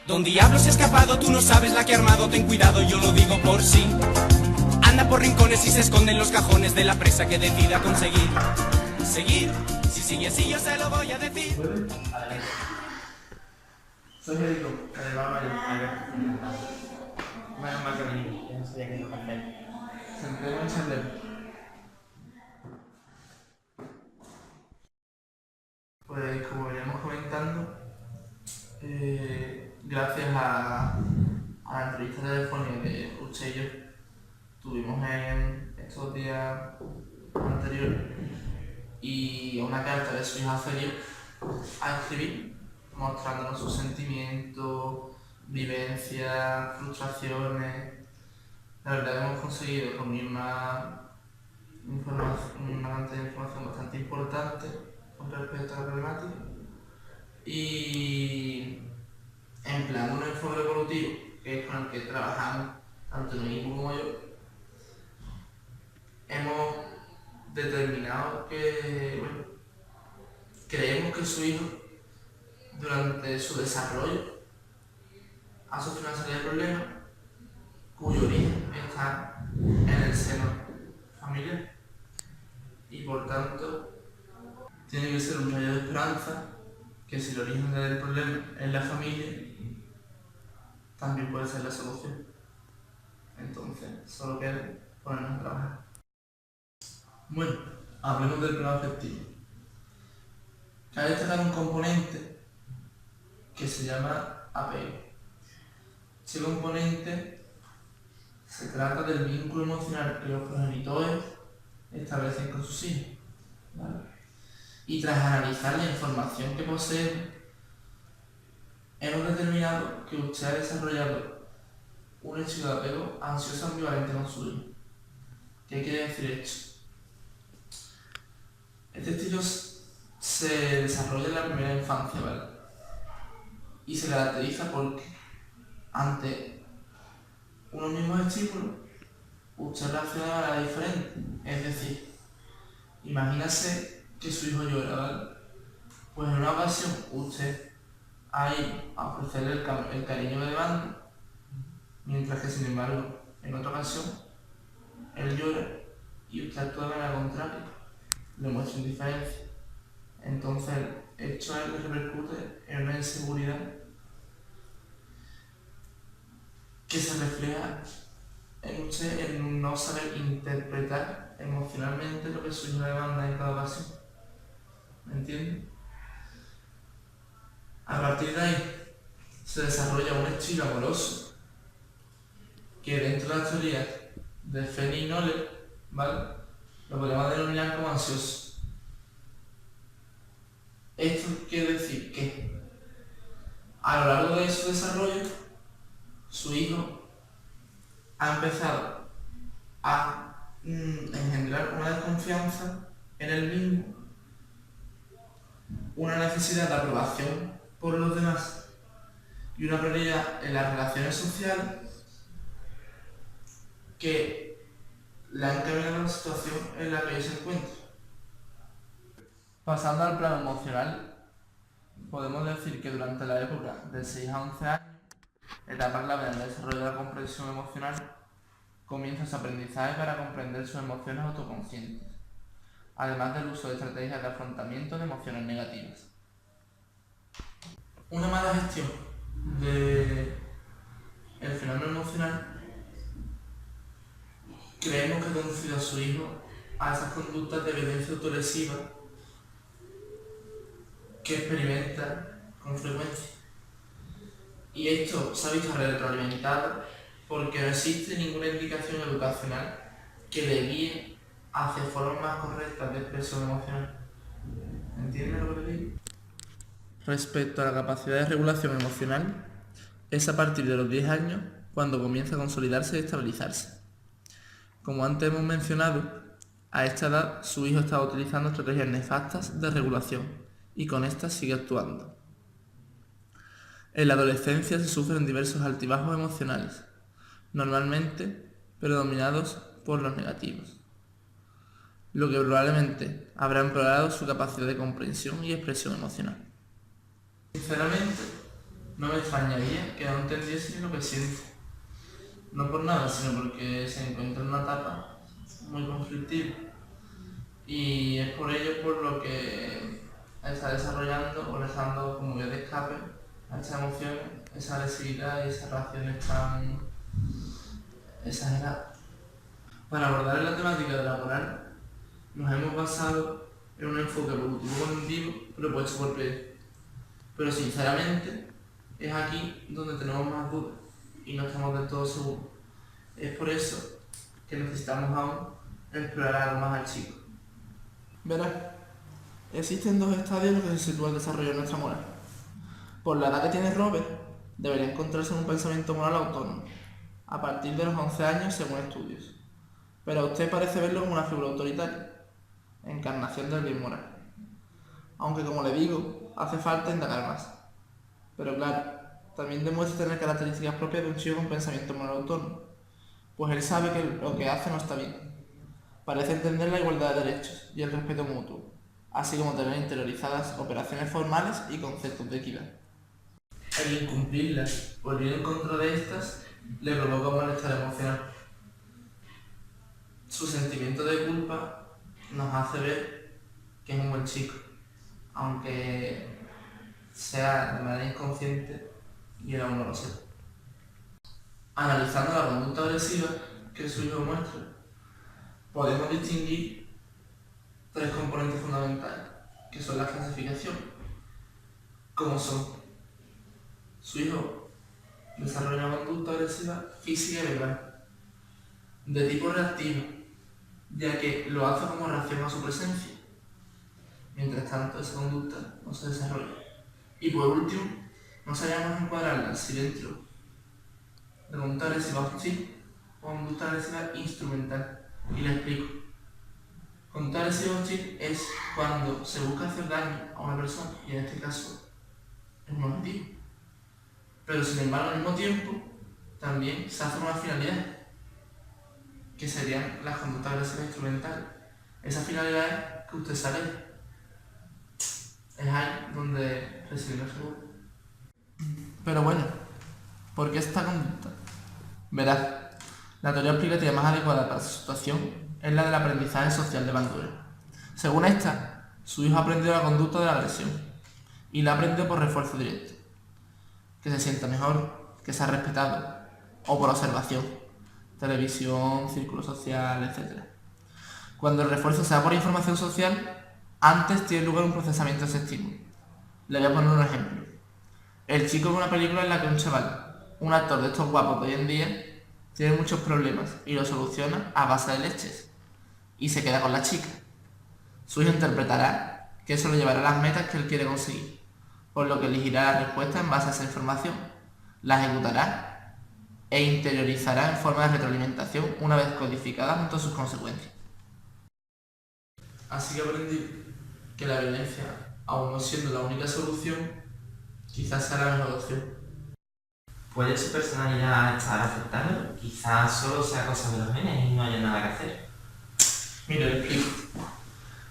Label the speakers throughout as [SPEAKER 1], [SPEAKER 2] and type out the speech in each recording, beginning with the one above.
[SPEAKER 1] Don Diablo se ha escapado, tú no sabes la que ha armado, ten cuidado, yo lo digo por sí. Anda por rincones y se esconde en los cajones de la presa que decida conseguir. Seguir, si sigue así yo se lo voy a decir.
[SPEAKER 2] Soy Federico, además menos mal que vení, yo no sabía que iba a hacer. Se entregó en Chandler. Pues como veníamos comentando, gracias a la entrevista telefónica que usted y yo tuvimos en estos días anteriores y una carta de su hija Celia a escribir, mostrándonos sus sentimientos, vivencias, frustraciones. La verdad hemos conseguido reunir una cantidad de información bastante importante con respecto a la problemática y empleando un enfoque evolutivo, que es con el que trabajamos tanto mi equipo como yo, hemos determinado que, bueno, creemos que su hijo durante su desarrollo ha sufrido una serie de problemas cuyo origen está en el seno familiar y por tanto tiene que ser un rayo de esperanza que si el origen del problema es la familia, también puede ser la solución. Entonces, solo queda ponernos a trabajar. Bueno, hablemos del plano afectivo. Cabe destacar un componente que se llama apego. Este componente se trata del vínculo emocional que los progenitores establecen con sus hijos, ¿vale? Y tras analizar la información que poseen, hemos determinado que usted ha desarrollado un estilo de apego ansioso ambivalente con su hijo. ¿Qué quiere decir esto? Este estilo se desarrolla en la primera infancia, ¿vale? Y se caracteriza porque ante unos mismos estímulos usted reacciona de manera diferente. Es decir, imagínese que su hijo llora, ¿vale? Pues en una ocasión usted ha ido a ofrecerle el cariño que demanda, mientras que sin embargo en otra ocasión él llora y usted actúa de manera contraria, le muestra indiferencia. Entonces esto le repercute en una inseguridad que se refleja en usted en no saber interpretar emocionalmente lo que su hijo demanda en cada ocasión. ¿Me entiende? A partir de ahí se desarrolla un estilo amoroso que dentro de las teorías de Feni y Nolle, ¿vale?, lo podemos denominar como ansioso. Esto quiere decir que a lo largo de su desarrollo, su hijo ha empezado a engendrar una desconfianza en él mismo, una necesidad de aprobación por los demás y una prioridad en las relaciones sociales que le han encaminado a la situación en la que hoy se encuentra. Pasando al plano emocional, podemos decir que durante la época de 6 a 11 años, etapa clave en el desarrollo de la comprensión emocional, comienza su aprendizaje para comprender sus emociones autoconscientes, además del uso de estrategias de afrontamiento de emociones negativas. Una mala gestión del fenómeno emocional creemos que ha conducido a su hijo a esas conductas de violencia autolesiva que experimenta con frecuencia. Y esto se ha visto retroalimentado porque no existe ninguna indicación educacional que le guíe hacia formas más correctas de expresión emocional. ¿Entiendes lo que te digo? Respecto a la capacidad de regulación emocional, es a partir de los 10 años cuando comienza a consolidarse y estabilizarse. Como antes hemos mencionado, a esta edad su hijo estaba utilizando estrategias nefastas de regulación y con estas sigue actuando. En la adolescencia se sufren diversos altibajos emocionales, normalmente predominados por los negativos, lo que probablemente habrá empeorado su capacidad de comprensión y expresión emocional. Sinceramente, no me extrañaría que no entendiese lo que siente. No por nada, sino porque se encuentra en una etapa muy conflictiva. Y es por ello por lo que está desarrollando o le está dando como vía de escape a estas emociones, esa agresividad y esas reacciones tan exageradas. Para abordar la temática de la moral, nos hemos basado en un enfoque evolutivo-cognitivo propuesto por Freire. Pero sinceramente, es aquí donde tenemos más dudas y no estamos del todo seguros. Es por eso que necesitamos aún explorar algo más al chico. Verás, existen dos estadios en los que se sitúa el desarrollo de nuestra moral. Por la edad que tiene Robert, debería encontrarse en un pensamiento moral autónomo, a partir de los 11 años según estudios. Pero a usted parece verlo como una figura autoritaria, encarnación del bien moral. Aunque como le digo, hace falta indagar más. Pero claro, también demuestra tener características propias de un chico con pensamiento moral autónomo, pues él sabe que lo que hace no está bien. Parece entender la igualdad de derechos y el respeto mutuo, así como tener interiorizadas operaciones formales y conceptos de equidad. El incumplirlas o el ir en contra de estas le provoca un malestar emocional. Su sentimiento de culpa nos hace ver que es un buen chico, aunque sea de manera inconsciente y él aún no lo sepa. Analizando la conducta agresiva que su hijo muestra, podemos distinguir tres componentes fundamentales, que son la clasificación, como son: su hijo desarrolla una conducta agresiva física y verbal, de tipo reactivo, ya que lo hace como reacción a su presencia. Mientras tanto, esa conducta no se desarrolla. Y por último, no sabríamos encuadrarla si dentro de conducta agresiva hostil o conducta agresiva instrumental. Y le explico. Conducta agresiva hostil es cuando se busca hacer daño a una persona, y en este caso es un objetivo. Pero sin embargo, al mismo tiempo, también se hace una finalidad, que serían las conductas agresivas instrumentales. Esa finalidad es que usted sale. Es ahí donde reside el seguro. Pero bueno, ¿por qué esta conducta? Verás, la teoría explicativa más adecuada para su situación es la del aprendizaje social de Bandura. Según esta, su hijo ha aprendido la conducta de la agresión y la aprendió por refuerzo directo, que se sienta mejor, que sea respetado, o por observación, televisión, círculo social, etc. Cuando el refuerzo sea por información social, antes tiene lugar un procesamiento de ese estímulo. Le voy a poner un ejemplo. El chico ve una película en la que un chaval, un actor de estos guapos de hoy en día, tiene muchos problemas y lo soluciona a base de leches y se queda con la chica. Su hijo interpretará que eso lo llevará a las metas que él quiere conseguir, por lo que elegirá la respuesta en base a esa información, la ejecutará e interiorizará en forma de retroalimentación una vez codificada junto a sus consecuencias. Así que aprendí que la violencia, aun no siendo la única solución, quizás sea la mejor opción.
[SPEAKER 3] ¿Puede su personalidad estar afectada? Quizás solo sea cosa de los genes y no haya nada que hacer.
[SPEAKER 2] Mira, le explico.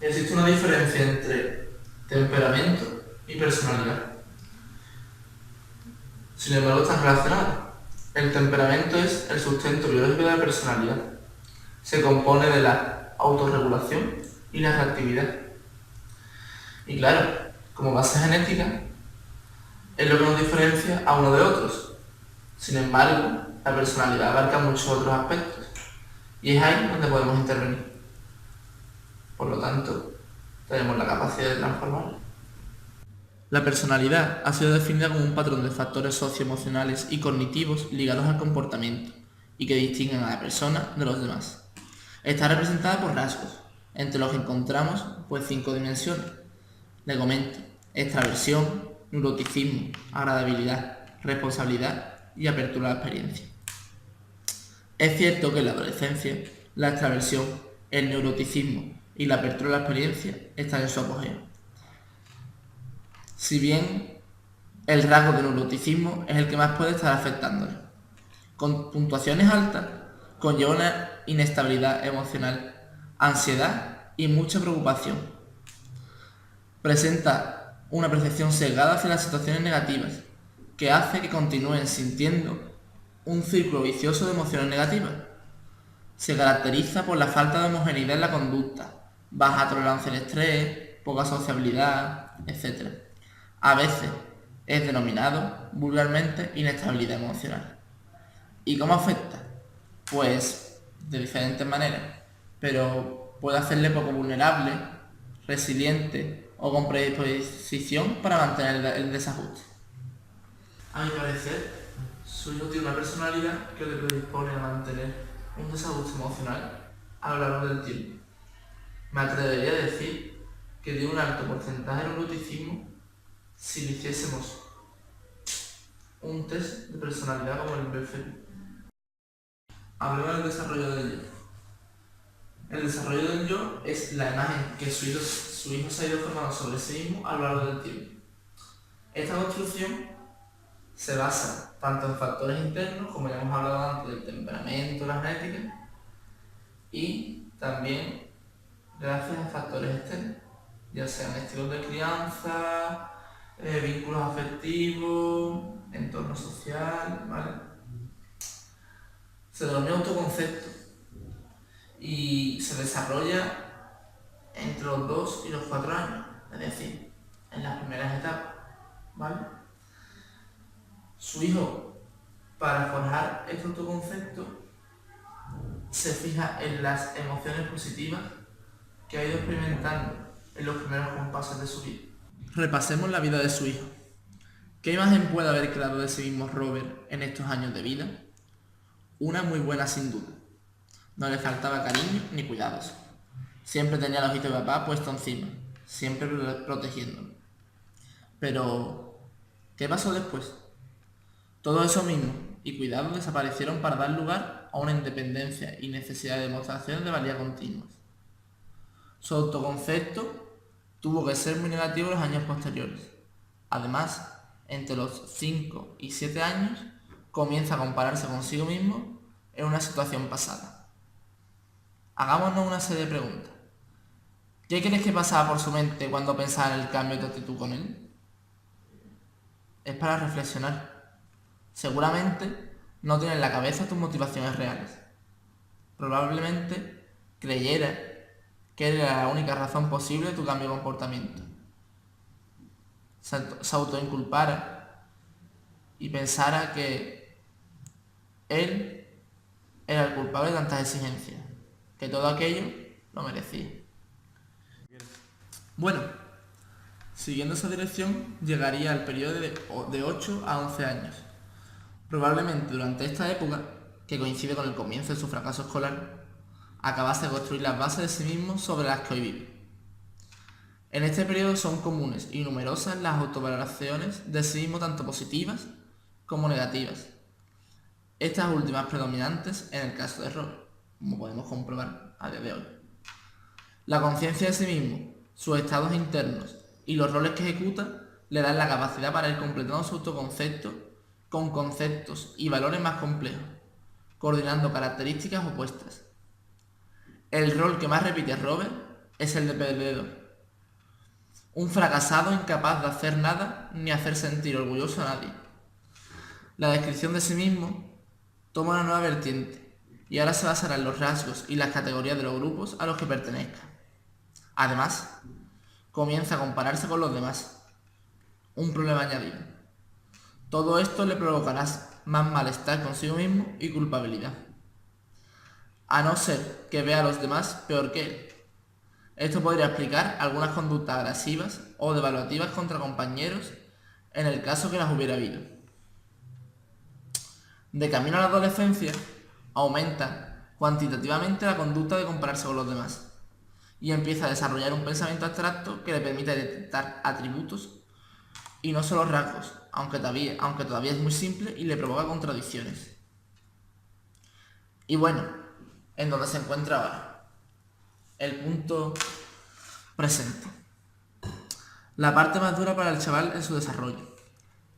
[SPEAKER 2] Existe una diferencia entre temperamento y personalidad. Sin embargo, están relacionadas. El temperamento es el sustento biológico de la personalidad. Se compone de la autorregulación y la reactividad. Y claro, como base genética, es lo que nos diferencia a uno de otros. Sin embargo, la personalidad abarca muchos otros aspectos y es ahí donde podemos intervenir. Por lo tanto, tenemos la capacidad de transformarla. La personalidad ha sido definida como un patrón de factores socioemocionales y cognitivos ligados al comportamiento y que distinguen a la persona de los demás. Está representada por rasgos, entre los que encontramos 5 dimensiones. Le comento: extraversión, neuroticismo, agradabilidad, responsabilidad y apertura a la experiencia. Es cierto que en la adolescencia, la extraversión, el neuroticismo y la apertura a la experiencia están en su apogeo. Si bien el rasgo de neuroticismo es el que más puede estar afectándole. Con puntuaciones altas, conlleva una inestabilidad emocional, ansiedad y mucha preocupación. Presenta una percepción sesgada hacia las situaciones negativas que hace que continúen sintiendo un círculo vicioso de emociones negativas. Se caracteriza por la falta de homogeneidad en la conducta, baja tolerancia al estrés, poca sociabilidad, etc. A veces es denominado vulgarmente inestabilidad emocional. ¿Y cómo afecta? Pues de diferentes maneras, pero puede hacerle poco vulnerable, resiliente o con predisposición para mantener el desajuste. A mi parecer, su hijo tiene una personalidad que le predispone a mantener un desajuste emocional a lo largo del tiempo. Me atrevería a decir que tiene un alto porcentaje de neuroticismo si le hiciésemos un test de personalidad como el perfil. Hablemos del desarrollo del yo. El desarrollo del yo es la imagen que su hijo se ha ido formando sobre sí mismo a lo largo del tiempo. Esta construcción se basa tanto en factores internos, como ya hemos hablado antes, del temperamento, la genética, y también gracias a factores externos, ya sean estilos de crianza, vínculos afectivos, entorno social, ¿vale? Se denomina autoconcepto y se desarrolla entre los 2 y los 4 años, es decir, en las primeras etapas, ¿vale? Su hijo, para forjar este autoconcepto, se fija en las emociones positivas que ha ido experimentando en los primeros compases de su vida. Repasemos la vida de su hijo. ¿Qué imagen puede haber creado de sí mismo Robert en estos años de vida? Una muy buena sin duda. No le faltaba cariño ni cuidados. Siempre tenía el ojito de papá puesto encima, siempre protegiéndolo. Pero, ¿qué pasó después? Todo eso mismo y cuidados desaparecieron para dar lugar a una independencia y necesidad de demostraciones de valía continuas. Su autoconcepto tuvo que ser muy negativo en los años posteriores. Además, entre los 5 y 7 años, comienza a compararse consigo mismo en una situación pasada. Hagámonos una serie de preguntas. ¿Qué crees que pasaba por su mente cuando pensaba en el cambio de actitud con él? Es para reflexionar. Seguramente no tiene en la cabeza tus motivaciones reales. Probablemente creyera que era la única razón posible de tu cambio de comportamiento. Se autoinculpara y pensara que él era el culpable de tantas exigencias, que todo aquello lo merecía. Bueno, siguiendo esa dirección llegaría al periodo de 8 a 11 años. Probablemente durante esta época, que coincide con el comienzo de su fracaso escolar, acabase de construir las bases de sí mismo sobre las que hoy vive. En este periodo son comunes y numerosas las autovaloraciones de sí mismo tanto positivas como negativas. Estas últimas predominantes en el caso de Robert, como podemos comprobar a día de hoy. La conciencia de sí mismo, sus estados internos y los roles que ejecuta le dan la capacidad para ir completando su autoconcepto con conceptos y valores más complejos, coordinando características opuestas. El rol que más repite Robert es el de perdedor. Un fracasado incapaz de hacer nada ni hacer sentir orgulloso a nadie. La descripción de sí mismo toma una nueva vertiente y ahora se basará en los rasgos y las categorías de los grupos a los que pertenezca. Además, comienza a compararse con los demás. Un problema añadido. Todo esto le provocará más malestar consigo mismo y culpabilidad. A no ser que vea a los demás peor que él. Esto podría explicar algunas conductas agresivas o devaluativas contra compañeros en el caso que las hubiera habido. De camino a la adolescencia, aumenta cuantitativamente la conducta de compararse con los demás y empieza a desarrollar un pensamiento abstracto que le permite detectar atributos y no solo rasgos, aunque todavía es muy simple y le provoca contradicciones. Y bueno, en donde se encuentra ahora. El punto presente. La parte más dura para el chaval en su desarrollo.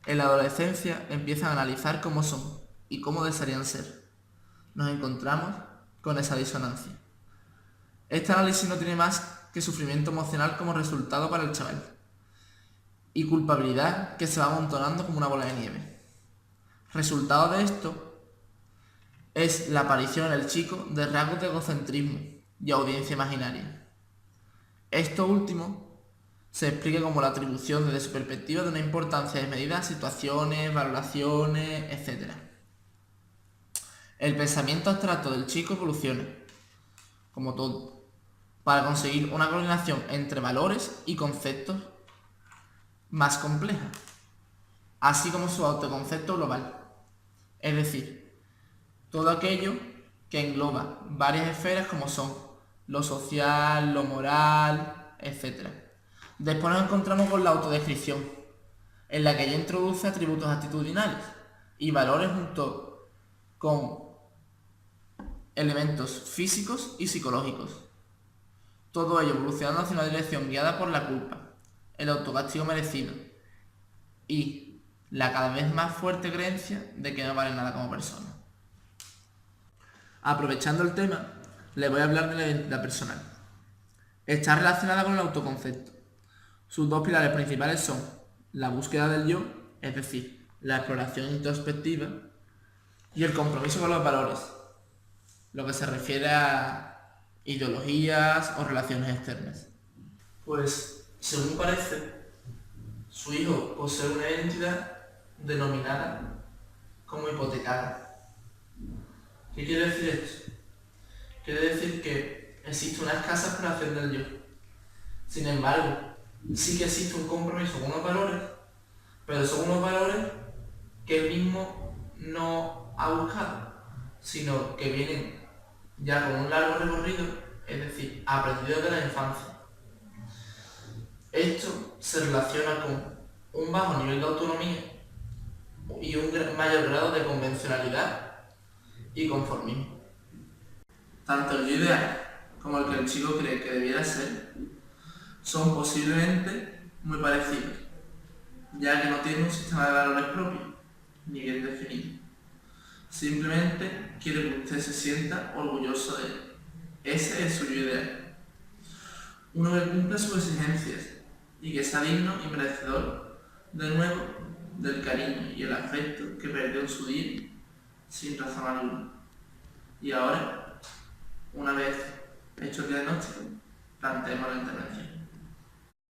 [SPEAKER 2] En la adolescencia empiezan a analizar cómo son y cómo desearían ser. Nos encontramos con esa disonancia. Este análisis no tiene más que sufrimiento emocional como resultado para el chaval y culpabilidad que se va amontonando como una bola de nieve. Resultado de esto es la aparición en el chico de rasgos de egocentrismo y audiencia imaginaria. Esto último se explica como la atribución desde su perspectiva de una importancia desmedida a situaciones, valoraciones, etc. El pensamiento abstracto del chico evoluciona, como todo, para conseguir una coordinación entre valores y conceptos más compleja, así como su autoconcepto global, es decir, todo aquello que engloba varias esferas como son lo social, lo moral, etc. Después nos encontramos con la autodescripción, en la que ella introduce atributos actitudinales y valores junto con elementos físicos y psicológicos. Todo ello evolucionando hacia una dirección guiada por la culpa, el autocastigo merecido y la cada vez más fuerte creencia de que no vale nada como persona. Aprovechando el tema, les voy a hablar de la identidad personal. Está relacionada con el autoconcepto. Sus dos pilares principales son la búsqueda del yo, es decir, la exploración introspectiva, y el compromiso con los valores, lo que se refiere a ideologías o relaciones externas. Pues, según parece, su hijo posee una identidad denominada como hipotecada. ¿Qué quiere decir esto? Quiere decir que existe una escasa exploración del yo. Sin embargo, sí que existe un compromiso con unos valores, pero son unos valores que él mismo no ha buscado, sino que vienen ya con un largo recorrido, es decir, aprendidos de la infancia. Esto se relaciona con un bajo nivel de autonomía y un mayor grado de convencionalidad y conformismo. Tanto el yo ideal como el que el chico cree que debiera ser son posiblemente muy parecidos, ya que no tienen un sistema de valores propio, ni bien definido. Simplemente quiere que usted se sienta orgulloso de él. Ese es su yo ideal. Uno que cumpla sus exigencias y que sea digno y merecedor de nuevo del cariño y el afecto que perdió en su día sin razón alguna. Y ahora, una vez hecho el diagnóstico, planteemos la intervención.